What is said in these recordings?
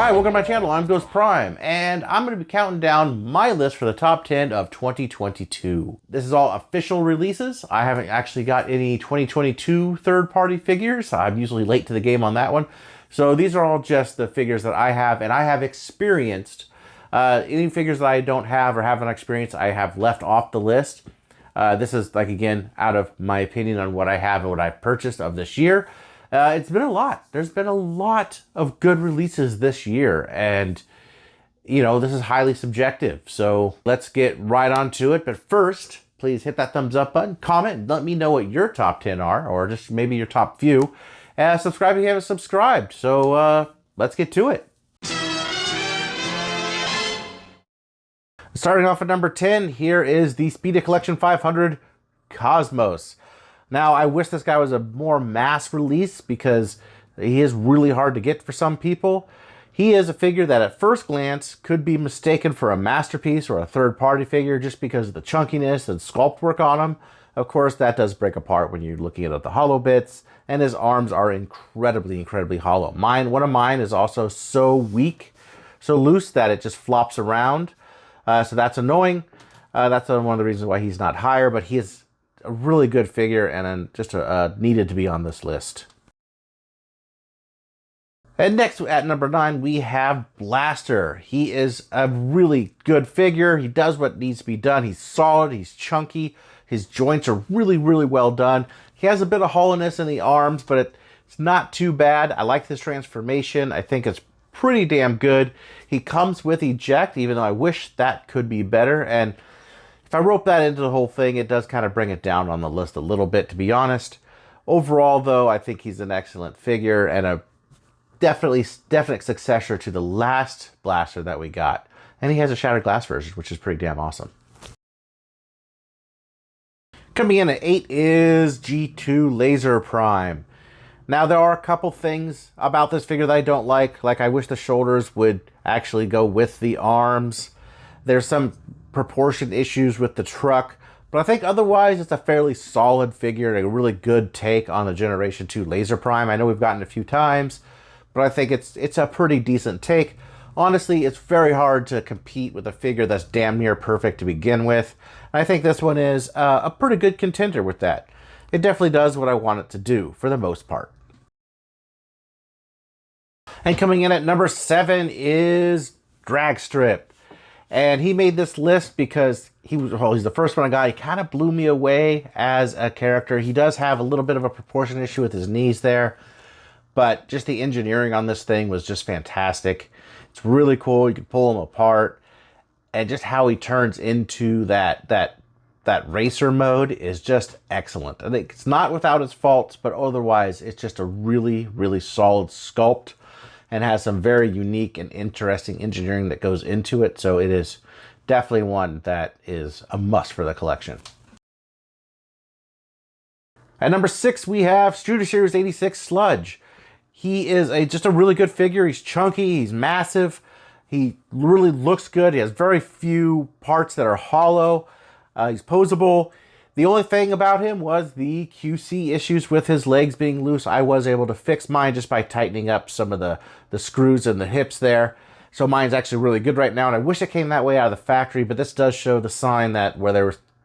Hi, welcome to my channel. I'm GhostPrime, and I'm going to be counting down my list for the top 10 of 2022. This is all official releases. I haven't actually got any 2022 third-party figures. I'm usually late to the game on that one. So these are all just the figures that I have, and I have experienced. Any figures that I don't have or haven't experienced, I have left off the list. This is, like, again, out of my opinion on what I have and what I've purchased of this year. It's been a lot. There's been a lot of good releases this year, and you know, this is highly subjective. So let's get right onto it. But first, please hit that thumbs up button, comment, and let me know what your top 10 are, or just maybe your top few. Subscribe if you haven't subscribed. So let's get to it. Starting off at number 10, here is the Speedy Collection 500 Cosmos. Now, I wish this guy was a more mass release because he is really hard to get for some people. He is a figure that at first glance could be mistaken for a masterpiece or a third-party figure just because of the chunkiness and sculpt work on him. Of course, that does break apart when you're looking at the hollow bits, and his arms are incredibly hollow. One of mine is also so weak, so loose that it just flops around. So that's annoying. That's one of the reasons why he's not higher, but he is a really good figure and just needed to be on this list. And next at number 9, we have Blaster. He is a really good figure. He does what needs to be done. He's solid, he's chunky, his joints are really well done. He has a bit of hollowness in the arms, but it's not too bad. I like this transformation. I think it's pretty damn good. He comes with eject, even though I wish that could be better. And if I rope that into the whole thing, it does kind of bring it down on the list a little bit, to be honest. Overall, though, I think he's an excellent figure and a definite successor to the last Blaster that we got. And he has a shattered glass version, which is pretty damn awesome. Coming in at 8 is G2 Laser Prime. Now, there are a couple things about this figure that I don't like. Like, I wish the shoulders would actually go with the arms. There's some proportion issues with the truck, but I think otherwise it's a fairly solid figure and a really good take on the Generation 2 Laser Prime. I know we've gotten it a few times, but I think it's a pretty decent take. Honestly, it's very hard to compete with a figure that's damn near perfect to begin with. And I think this one is a pretty good contender with that. It definitely does what I want it to do, for the most part. And coming in at number 7 is Dragstrip. And he made this list because he's the first one I got. He kind of blew me away as a character. He does have a little bit of a proportion issue with his knees there, but just the engineering on this thing was just fantastic. It's really cool. You can pull him apart, and just how he turns into that racer mode is just excellent. I think it's not without its faults, but otherwise it's just a really solid sculpt and has some very unique and interesting engineering that goes into it. So it is definitely one that is a must for the collection. At number 6, we have Studio Series 86 Sludge. He is just a really good figure. He's chunky, he's massive, he really looks good. He has very few parts that are hollow. He's posable. The only thing about him was the QC issues with his legs being loose. I was able to fix mine just by tightening up some of the screws and the hips there. So mine's actually really good right now, and I wish it came that way out of the factory, but this does show the sign that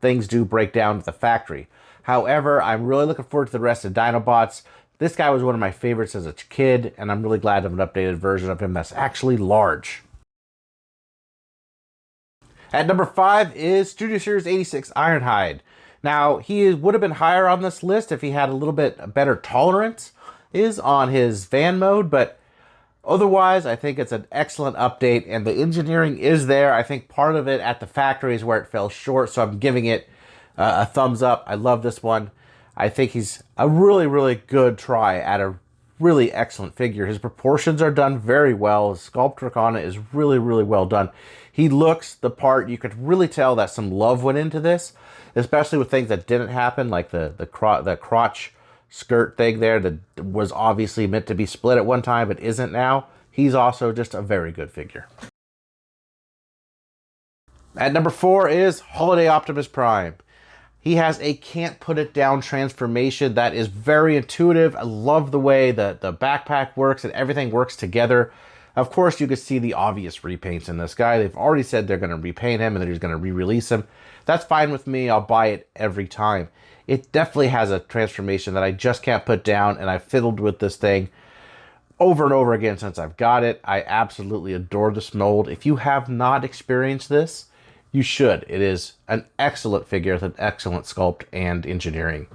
things do break down at the factory. However, I'm really looking forward to the rest of Dinobots. This guy was one of my favorites as a kid, and I'm really glad to have an updated version of him that's actually large. At number 5 is Studio Series 86 Ironhide. Now, he would have been higher on this list if he had a little bit better tolerance on his van mode, but otherwise, I think it's an excellent update, and the engineering is there. I think part of it at the factory is where it fell short, so I'm giving it a thumbs up. I love this one. I think he's a really good try at a really excellent figure. His proportions are done very well. His sculpt work on it is really well done. He looks the part. You could really tell that some love went into this, especially with things that didn't happen, like the crotch skirt thing there that was obviously meant to be split at one time but isn't now. He's also just a very good figure. At number 4 is Holiday Optimus Prime. He has a can't put it down transformation that is very intuitive. I love the way the backpack works and everything works together. Of course, you can see the obvious repaints in this guy. They've already said they're going to repaint him and they're just going to re-release him. That's fine with me. I'll buy it every time. It definitely has a transformation that I just can't put down, and I've fiddled with this thing over and over again since I've got it. I absolutely adore this mold. If you have not experienced this, you should. It is an excellent figure with an excellent sculpt and engineering.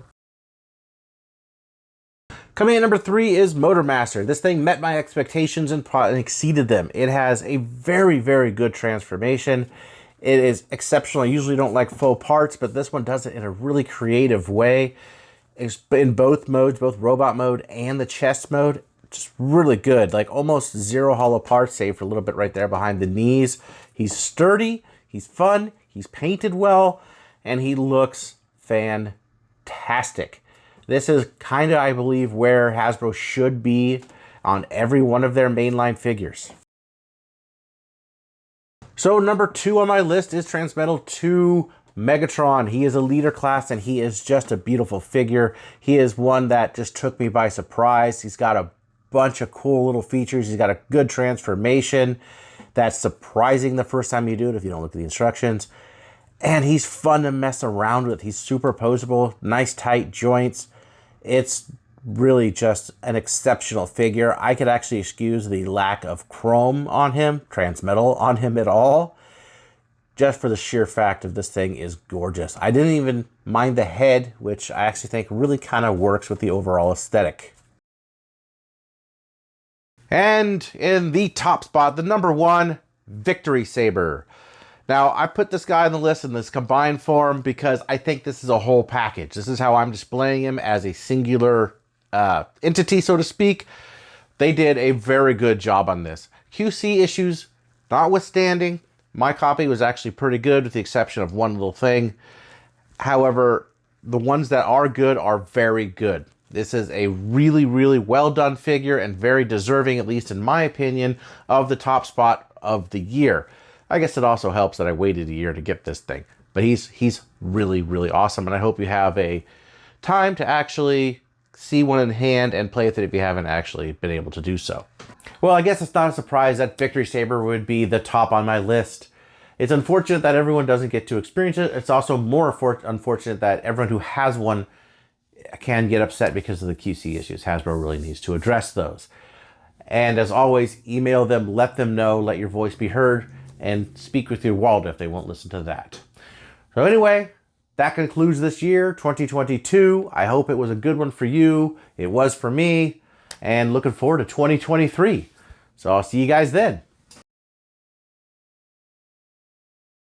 Coming in number 3 is Motormaster. This thing met my expectations and exceeded them. It has a very, very good transformation. It is exceptional. I usually don't like faux parts, but this one does it in a really creative way. It's in both modes, both robot mode and the chest mode. Just really good. Like almost zero hollow parts, save for a little bit right there behind the knees. He's sturdy, he's fun, he's painted well, and he looks fantastic. This is kind of, I believe, where Hasbro should be on every one of their mainline figures. So number 2 on my list is Transmetal 2 Megatron. He is a leader class and he is just a beautiful figure. He is one that just took me by surprise. He's got a bunch of cool little features. He's got a good transformation that's surprising the first time you do it if you don't look at the instructions. And he's fun to mess around with. He's superposable, nice tight joints. It's really just an exceptional figure. I could actually excuse the lack of chrome on him, transmetal on him at all, just for the sheer fact of this thing is gorgeous. I didn't even mind the head, which I actually think really kind of works with the overall aesthetic. And in the top spot, the number 1, Victory Saber. Now, I put this guy on the list in this combined form because I think this is a whole package. This is how I'm displaying him as a singular entity, so to speak. They did a very good job on this. QC issues notwithstanding, my copy was actually pretty good with the exception of one little thing. However, the ones that are good are very good. This is a really, really well done figure and very deserving, at least in my opinion, of the top spot of the year. I guess it also helps that I waited a year to get this thing. But he's really, really awesome, and I hope you have a time to actually see one in hand and play with it if you haven't actually been able to do so. Well, I guess it's not a surprise that Victory Saber would be the top on my list. It's unfortunate that everyone doesn't get to experience it. It's also more unfortunate that everyone who has one can get upset because of the QC issues. Hasbro really needs to address those. And as always, email them, let them know, let your voice be heard, and speak with your wallet if they won't listen to that. So anyway, that concludes this year, 2022. I hope it was a good one for you. It was for me, and looking forward to 2023. So I'll see you guys then.